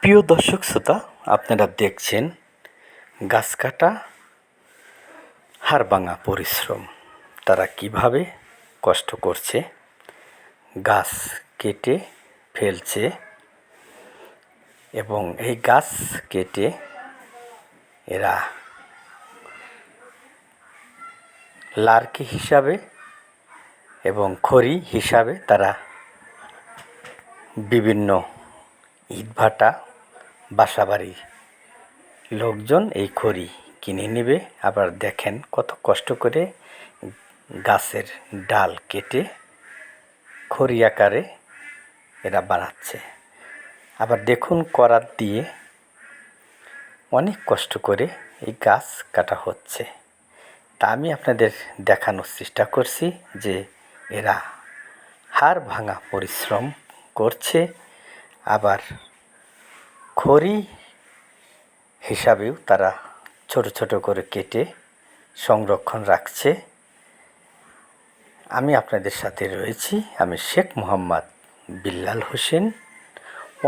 প্রিয় দর্শক শ্রোতা, আপনারা দেখছেন গাছ কাটা হাড়ভাঙা পরিশ্রম। তারা কিভাবে কষ্ট করছে, গাছ কেটে ফেলছে এবং এই গাছ কেটে এরা লার্কি হিসাবে এবং খড়ি হিসাবে তারা বিভিন্ন ইটভাটা বাসাবাড়ি লোকজন এই খড়ি কিনে নেবে। আবার দেখেন কত কষ্ট করে গাছের ডাল কেটে খড়ি আকারে এরা বানাচ্ছে। আবার দেখুন করাত দিয়ে অনেক কষ্ট করে এই গাছ কাটা হচ্ছে। তা আমি আপনাদের দেখানোর চেষ্টা করছি যে এরা হাড় ভাঙা পরিশ্রম করছে, আবার খড়ি হিসাবেও তারা ছোট ছোট করে কেটে সংরক্ষণ রাখছে। আমি আপনাদের সাথে রয়েছি, আমি শেখ মোহাম্মদ বিল্লাল হোসেন,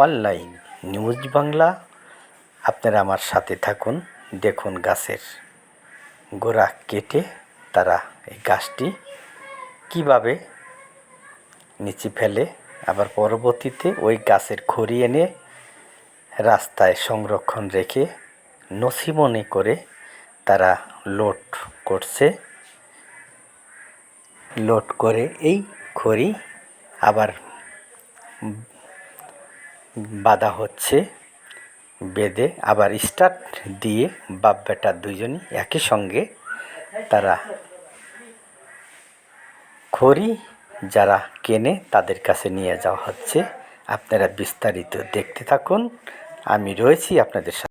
অনলাইন নিউজ বাংলা। আপনারা আমার সাথে থাকুন, দেখুন গাছের গোড়া কেটে তারা এই গাছটি কীভাবে নিচে ফেলে, আবার পরবর্তীতে ওই গাছের খড়ি এনে রাস্তায় সংরক্ষণ রেখে নছিমনে করে তারা লোড করছে। লোড করে এই খড়ি আবার বাঁধা হচ্ছে, বেঁধে আবার স্টার্ট দিয়ে বাপ বেটা দুজনই একই সঙ্গে তারা খড়ি যারা কেনে তাদের কাছে নিয়ে যাওয়া হচ্ছে। আপনারা বিস্তারিত দেখতে থাকুন, আমি রয়েছি আপনাদের সাথে।